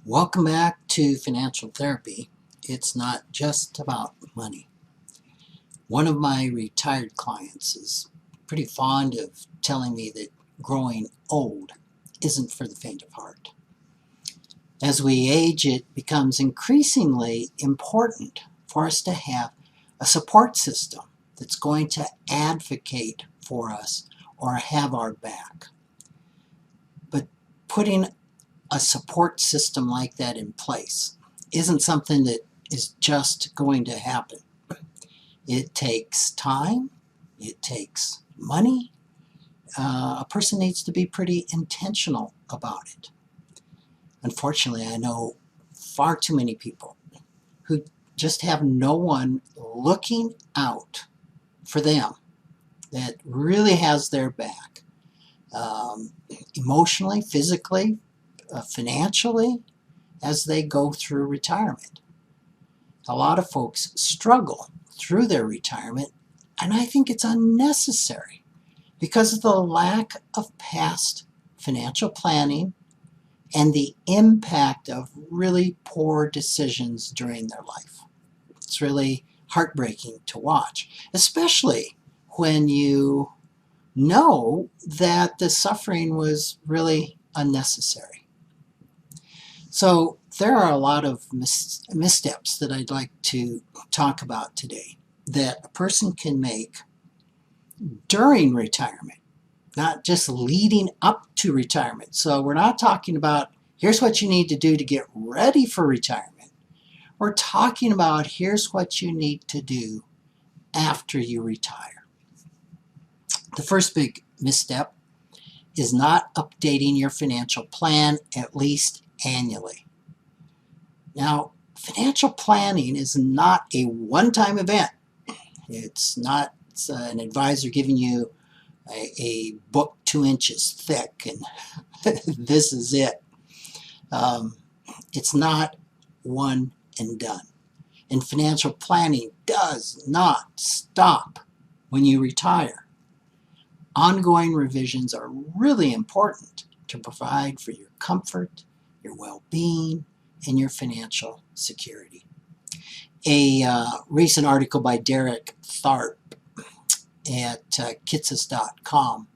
Welcome back to Financial Therapy. It's not just about money. One of my retired clients is pretty fond of telling me that growing old isn't for the faint of heart. As we age, it becomes increasingly important for us to have a support system that's going to advocate for us or have our back. But putting a support system like that in place isn't something that is just going to happen. It takes time, it takes money. A person needs to be pretty intentional about it. Unfortunately, I know far too many people who just have no one looking out for them that really has their back, emotionally, physically, financially, as they go through retirement. A lot of folks struggle through their retirement, and I think it's unnecessary because of the lack of past financial planning and the impact of really poor decisions during their life. It's really heartbreaking to watch, especially when you know that the suffering was really unnecessary. So there are a lot of missteps that I'd like to talk about today that a person can make during retirement, not just leading up to retirement. So we're not talking about here's what you need to do to get ready for retirement. We're talking about here's what you need to do after you retire. The first big misstep is not updating your financial plan at least annually. Now, financial planning is not a one-time event. It's not an advisor giving you a book 2 inches thick and this is it. It's not one and done. And financial planning does not stop when you retire. Ongoing revisions are really important to provide for your comfort, your well-being, and your financial security. A recent article by Derek Tharp at kitsis.com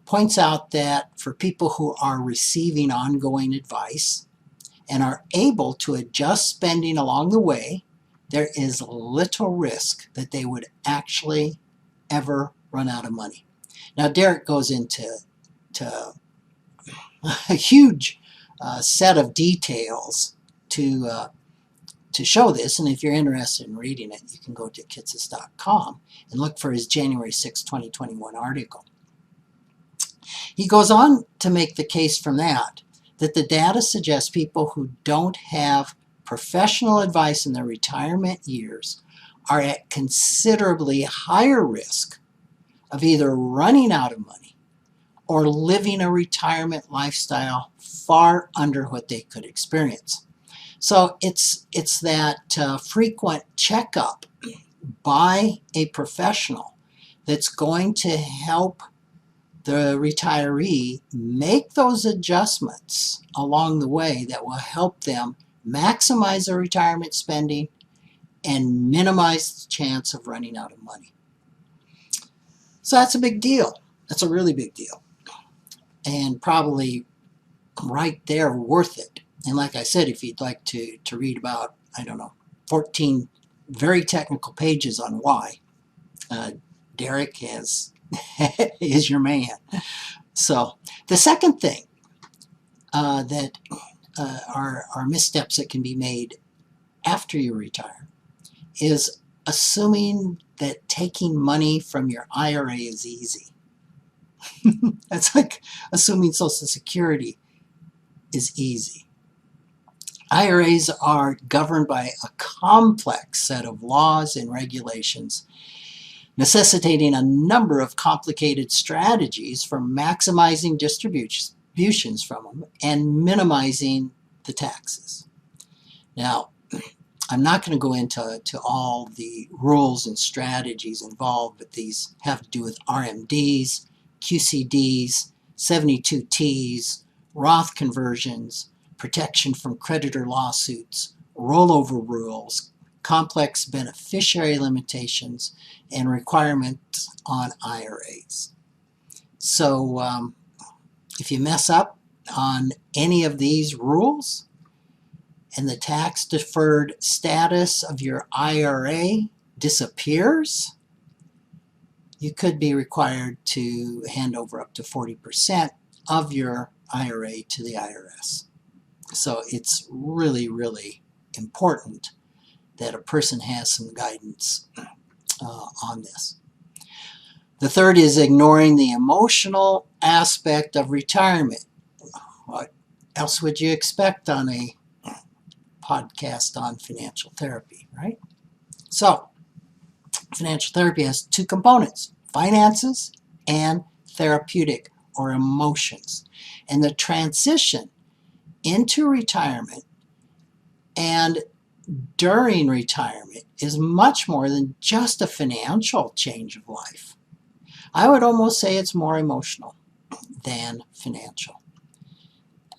points out that for people who are receiving ongoing advice and are able to adjust spending along the way, there is little risk that they would actually ever run out of money. Now, Derek goes into a huge set of details to show this, and if you're interested in reading it, you can go to kitsis.com and look for his January 6, 2021 article. He goes on to make the case from that the data suggests people who don't have professional advice in their retirement years are at considerably higher risk of either running out of money or living a retirement lifestyle far under what they could experience. So it's that frequent checkup by a professional that's going to help the retiree make those adjustments along the way that will help them maximize their retirement spending and minimize the chance of running out of money. So that's a big deal. That's a really big deal. And probably right there worth it. And like I said, if you'd like to read about, 14 very technical pages on why, Derek is your man. So the second thing that are missteps that can be made after you retire is assuming that taking money from your IRA is easy. That's like assuming Social Security is easy. IRAs are governed by a complex set of laws and regulations, necessitating a number of complicated strategies for maximizing distributions from them and minimizing the taxes. Now, I'm not going to go into all the rules and strategies involved, but these have to do with RMDs, QCDs, 72Ts, Roth conversions, protection from creditor lawsuits, rollover rules, complex beneficiary limitations, and requirements on IRAs. So if you mess up on any of these rules and the tax deferred status of your IRA disappears, you could be required to hand over up to 40% of your IRA to the IRS. So it's really, really important that a person has some guidance on this. The third is ignoring the emotional aspect of retirement. What else would you expect on a podcast on financial therapy, right? So, financial therapy has two components: finances and therapeutic or emotions. And the transition into retirement and during retirement is much more than just a financial change of life. I would almost say it's more emotional than financial.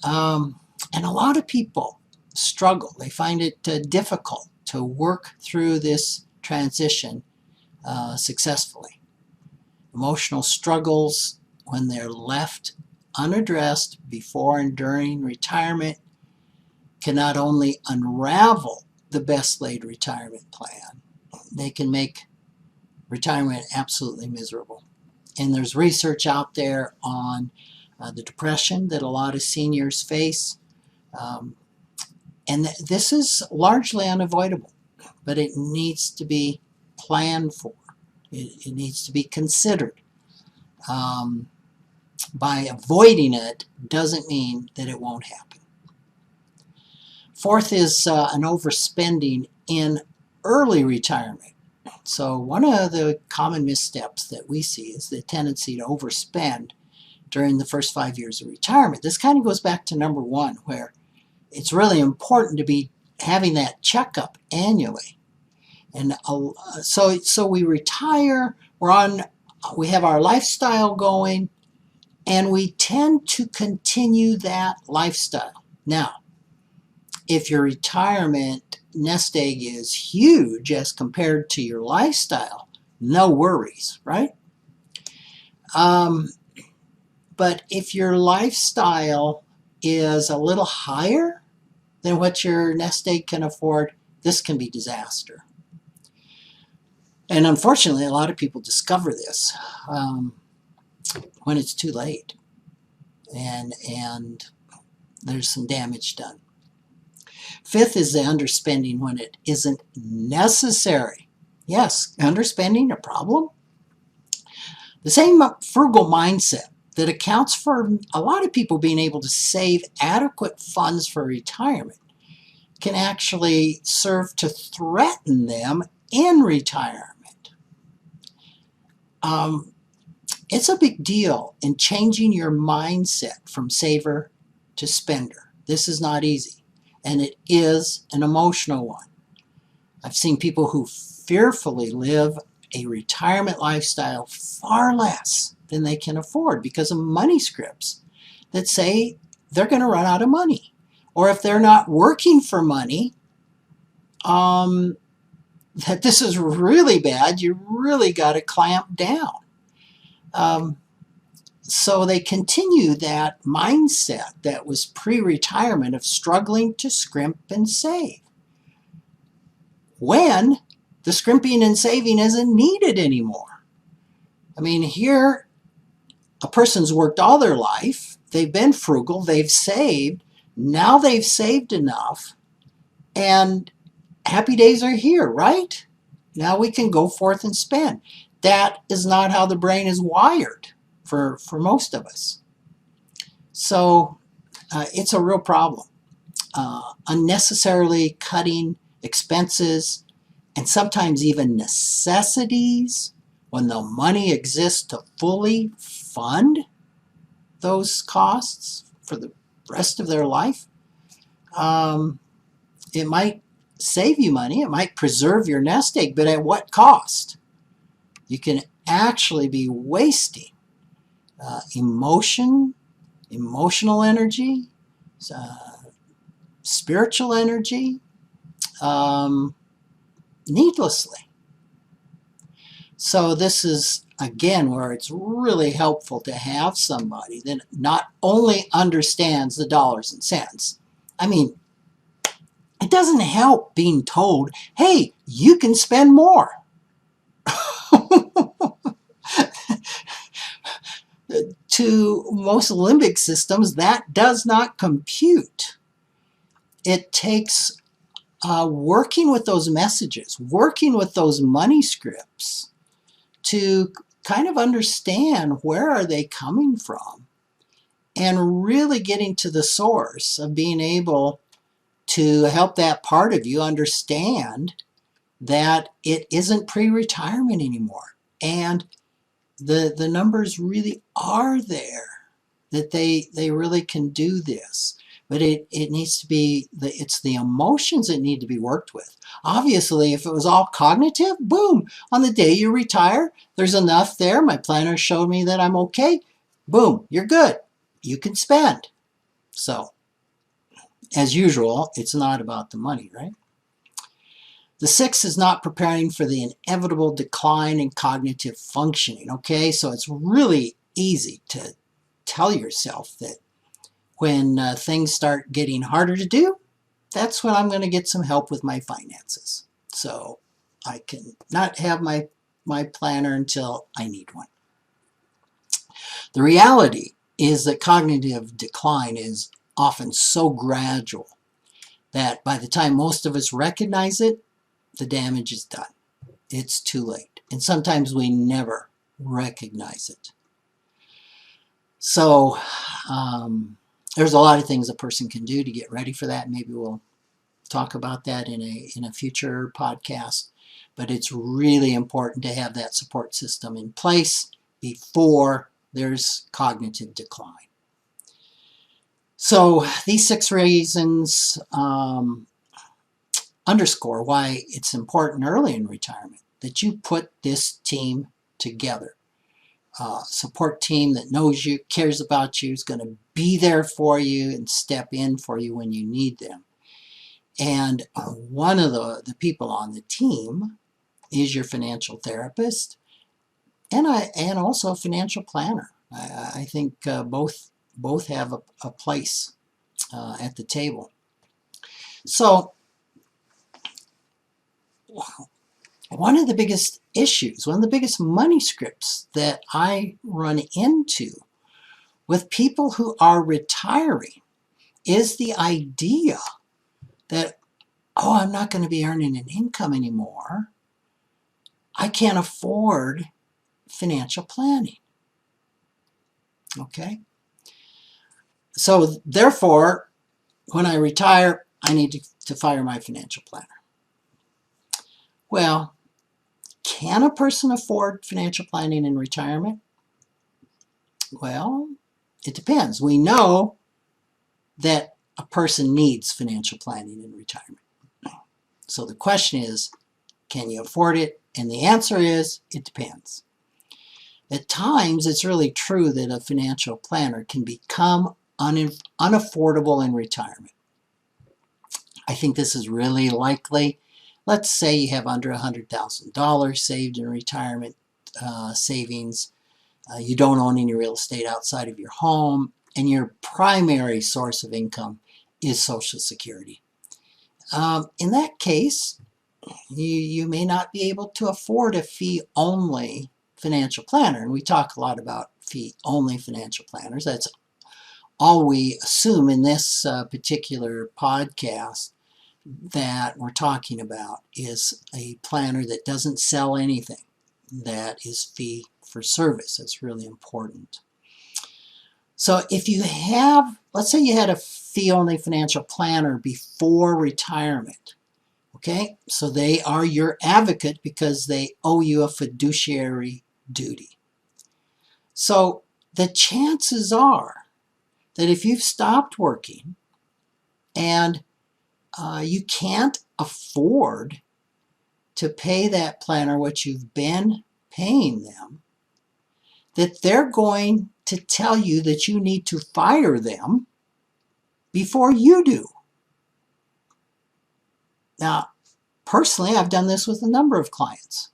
And a lot of people struggle. They find it difficult to work through this transition successfully. Emotional struggles when they're left unaddressed before and during retirement can not only unravel the best laid retirement plan, they can make retirement absolutely miserable. And there's research out there on the depression that a lot of seniors face. And this is largely unavoidable, but it needs to be planned for. It needs to be considered. By avoiding it doesn't mean that it won't happen. Fourth is an overspending in early retirement. So one of the common missteps that we see is the tendency to overspend during the first 5 years of retirement. This kind of goes back to number one, where it's really important to be having that checkup annually. And so we retire, we have our lifestyle going, and we tend to continue that lifestyle. Now, if your retirement nest egg is huge as compared to your lifestyle, no worries, right? But if your lifestyle is a little higher than what your nest egg can afford, this can be disaster. And unfortunately, a lot of people discover this when it's too late, and there's some damage done. Fifth is the underspending when it isn't necessary. Yes, underspending a problem? The same frugal mindset that accounts for a lot of people being able to save adequate funds for retirement can actually serve to threaten them in retirement. It's a big deal in changing your mindset from saver to spender. This is not easy, and it is an emotional one. I've seen people who fearfully live a retirement lifestyle far less than they can afford because of money scripts that say they're going to run out of money. Or if they're not working for money, that this is really bad, you really got to clamp down. So they continue that mindset that was pre-retirement of struggling to scrimp and save, when the scrimping and saving isn't needed anymore. I mean, here a person's worked all their life, they've been frugal, they've saved, now they've saved enough, and happy days are here, right? Now we can go forth and spend. That is not how the brain is wired for most of us. So it's a real problem. Unnecessarily cutting expenses and sometimes even necessities when the money exists to fully fund those costs for the rest of their life. It might save you money, it might preserve your nest egg, but at what cost? You can actually be wasting emotional energy, spiritual energy needlessly. So this is, again, where it's really helpful to have somebody that not only understands the dollars and cents. I mean, it doesn't help being told, hey, you can spend more. To most limbic systems, that does not compute. It takes working with those messages, working with those money scripts to kind of understand where are they coming from and really getting to the source of being able to help that part of you understand that it isn't pre-retirement anymore. And the numbers really are there, that they really can do this. But it needs to be, it's the emotions that need to be worked with. Obviously, if it was all cognitive, boom, on the day you retire, there's enough there. My planner showed me that I'm okay. Boom, you're good. You can spend. So, as usual, it's not about the money, right? The 6 is not preparing for the inevitable decline in cognitive functioning, okay? So it's really easy to tell yourself that when things start getting harder to do, that's when I'm going to get some help with my finances. So I can not have my planner until I need one. The reality is that cognitive decline is often so gradual that by the time most of us recognize it, the damage is done. It's too late. And sometimes we never recognize it. So there's a lot of things a person can do to get ready for that. Maybe we'll talk about that in a future podcast. But it's really important to have that support system in place before there's cognitive decline. So these 6 reasons underscore why it's important early in retirement that you put this team together. Support team that knows you, cares about you, is going to be there for you and step in for you when you need them. And one of the people on the team is your financial therapist and also a financial planner. I think both have a place at the table. So one of the biggest issues, one of the biggest money scripts that I run into with people who are retiring is the idea that, oh, I'm not going to be earning an income anymore. I can't afford financial planning. Okay? So therefore, when I retire, I need to fire my financial planner. Well, can a person afford financial planning in retirement? Well, it depends. We know that a person needs financial planning in retirement. So the question is, can you afford it? And the answer is, it depends. At times, it's really true that a financial planner can become unaffordable in retirement. I think this is really likely. Let's say you have under $100,000 saved in retirement savings. You don't own any real estate outside of your home, and your primary source of income is Social Security. In that case, you may not be able to afford a fee-only financial planner. And we talk a lot about fee-only financial planners. That's all we assume in this particular podcast that we're talking about is a planner that doesn't sell anything, that is fee for service. That's really important. So if you have, let's say you had a fee-only financial planner before retirement, okay? So they are your advocate because they owe you a fiduciary duty. So the chances are that if you've stopped working and you can't afford to pay that planner what you've been paying them, that they're going to tell you that you need to fire them before you do. Now, personally, I've done this with a number of clients.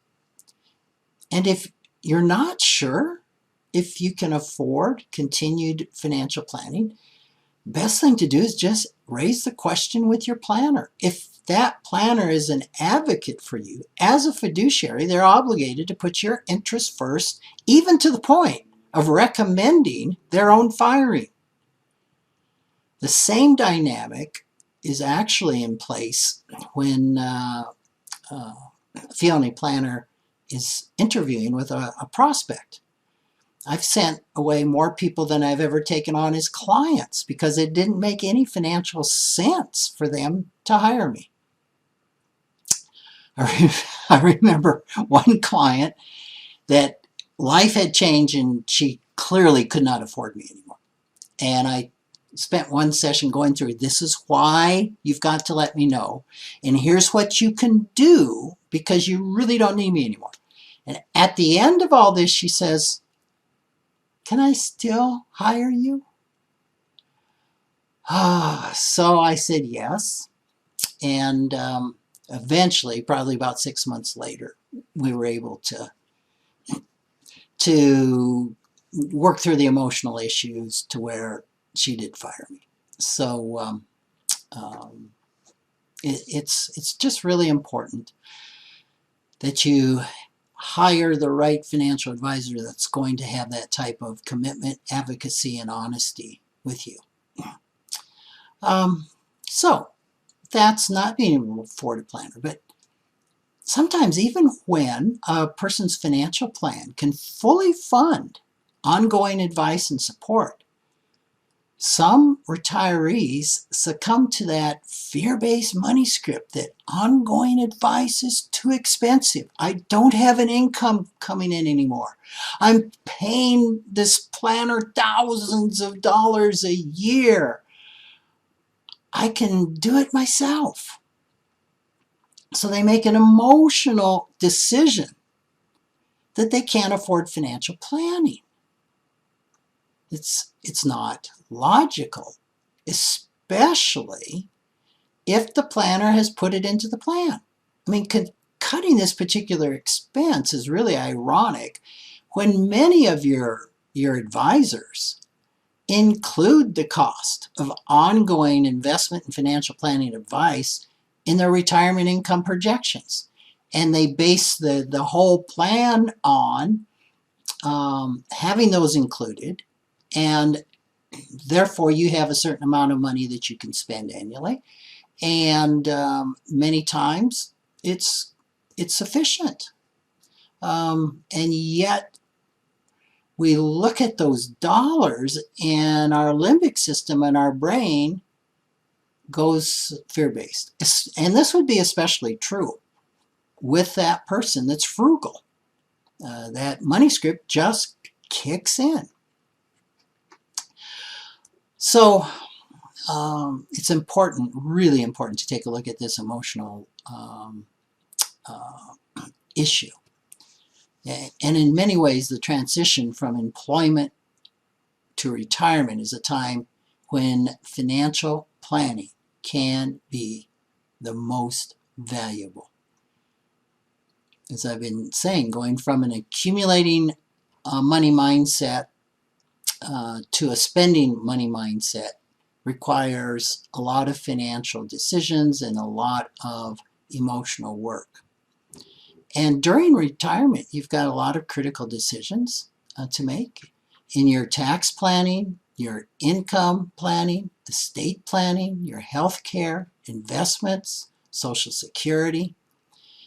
And if you're not sure if you can afford continued financial planning, best thing to do is just raise the question with your planner. If that planner is an advocate for you, as a fiduciary, they're obligated to put your interests first, even to the point of recommending their own firing. The same dynamic is actually in place when Feeonly planner is interviewing with a prospect. I've sent away more people than I've ever taken on as clients because it didn't make any financial sense for them to hire me. I remember one client that life had changed and she clearly could not afford me anymore. And I spent one session going through, this is why you've got to let me know. And here's what you can do because you really don't need me anymore. And at the end of all this, she says, can I still hire you? So I said yes. And eventually, probably about 6 months later, we were able to work through the emotional issues to where she did fire me. So it's just really important that you hire the right financial advisor that's going to have that type of commitment, advocacy, and honesty with you. So that's not being able to afford a planner, but sometimes even when a person's financial plan can fully fund ongoing advice and support, some retirees succumb to that fear-based money script that ongoing advice is too expensive. I don't have an income coming in anymore. I'm paying this planner thousands of dollars a year. I can do it myself. So they make an emotional decision that they can't afford financial planning. It's not logical, especially if the planner has put it into the plan. I mean, cutting this particular expense is really ironic when many of your advisors include the cost of ongoing investment and financial planning advice in their retirement income projections. And they base the whole plan on having those included, and therefore you have a certain amount of money that you can spend annually, and many times it's sufficient, and yet we look at those dollars and our limbic system and our brain goes fear-based. And this would be especially true with that person that's frugal. That money script just kicks in. So it's important, really important, to take a look at this emotional issue. And in many ways, the transition from employment to retirement is a time when financial planning can be the most valuable. As I've been saying, going from an accumulating money mindset to a spending money mindset requires a lot of financial decisions and a lot of emotional work. And during retirement, you've got a lot of critical decisions to make in your tax planning, your income planning, estate planning, your health care, investments, Social Security,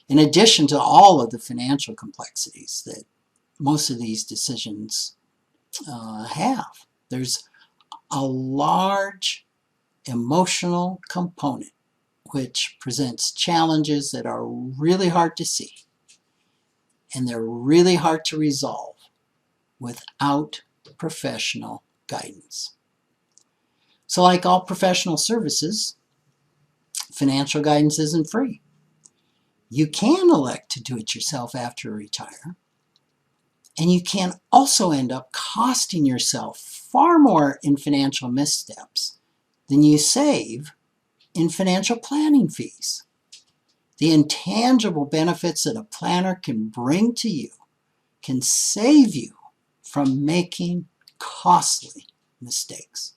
in addition to all of the financial complexities that most of these decisions have. There's a large emotional component which presents challenges that are really hard to see, and they're really hard to resolve without professional guidance. So like all professional services, financial guidance isn't free. You can elect to do it yourself after you retire, and you can also end up costing yourself far more in financial missteps than you save in financial planning fees. The intangible benefits that a planner can bring to you can save you from making costly mistakes.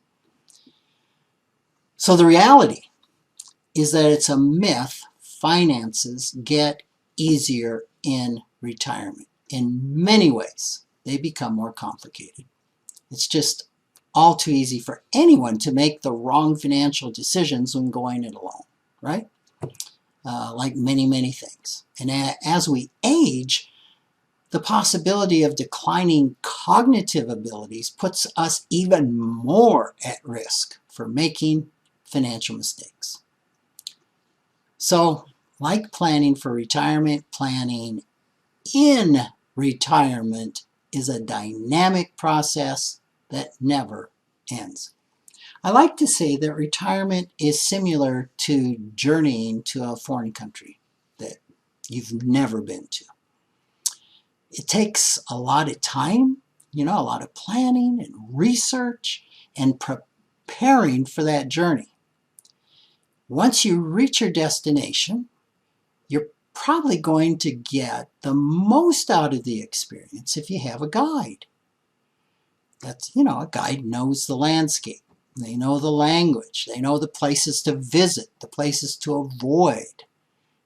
So the reality is that it's a myth finances get easier in retirement. In many ways, they become more complicated. It's just all too easy for anyone to make the wrong financial decisions when going it alone, right? Like many, many things. And as we age, the possibility of declining cognitive abilities puts us even more at risk for making financial mistakes. So, like planning for retirement, planning in retirement is a dynamic process that never ends. I like to say that retirement is similar to journeying to a foreign country that you've never been to. It takes a lot of time, a lot of planning and research and preparing for that journey. Once you reach your destination, you're probably going to get the most out of the experience if you have a guide. That's, a guide knows the landscape. They know the language. They know the places to visit, the places to avoid.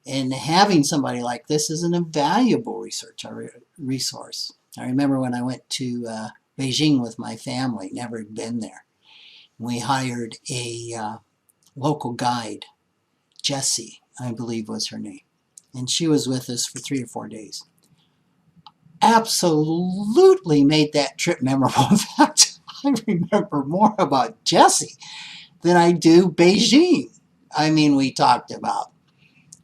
And having somebody like this is an invaluable resource. I remember when I went to Beijing with my family, never had been there. We hired a local guide, Jessie, I believe was her name. And she was with us for 3 or 4 days. Absolutely made that trip memorable. In fact, I remember more about Jessie than I do Beijing. I mean, we talked about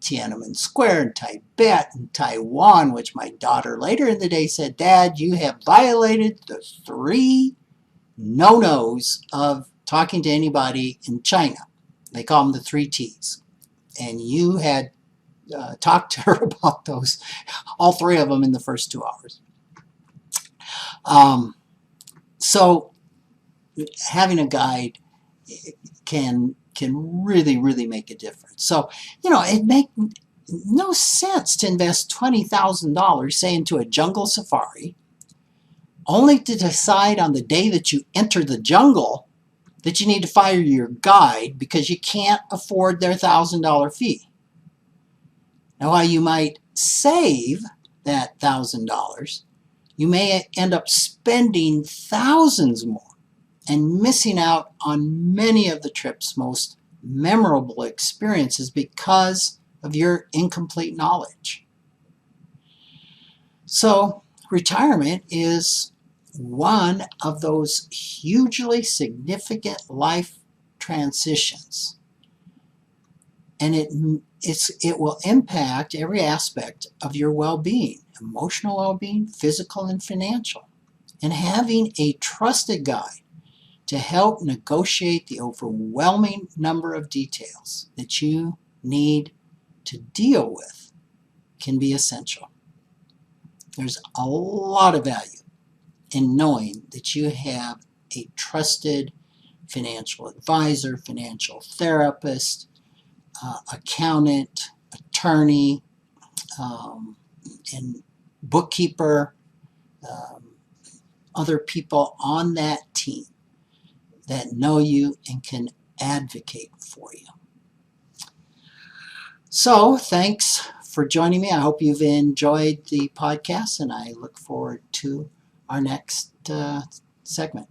Tiananmen Square and Tibet and Taiwan, which my daughter later in the day said, "Dad, you have violated the 3 no-nos of talking to anybody in China." They call them the 3 T's. And you had talked to her about those, all 3 of them in the first 2 hours. So having a guide can really, really make a difference. So, it makes no sense to invest $20,000, say, into a jungle safari, only to decide on the day that you enter the jungle that you need to fire your guide because you can't afford their $1,000 fee. Now, while you might save that $1,000, you may end up spending thousands more and missing out on many of the trip's most memorable experiences because of your incomplete knowledge. So, retirement is one of those hugely significant life transitions. And it will impact every aspect of your well-being, emotional well-being, physical and financial. And having a trusted guide to help negotiate the overwhelming number of details that you need to deal with can be essential. There's a lot of value in knowing that you have a trusted financial advisor, financial therapist, accountant, attorney, and bookkeeper, other people on that team that know you and can advocate for you. So, thanks for joining me. I hope you've enjoyed the podcast, and I look forward to our next segment.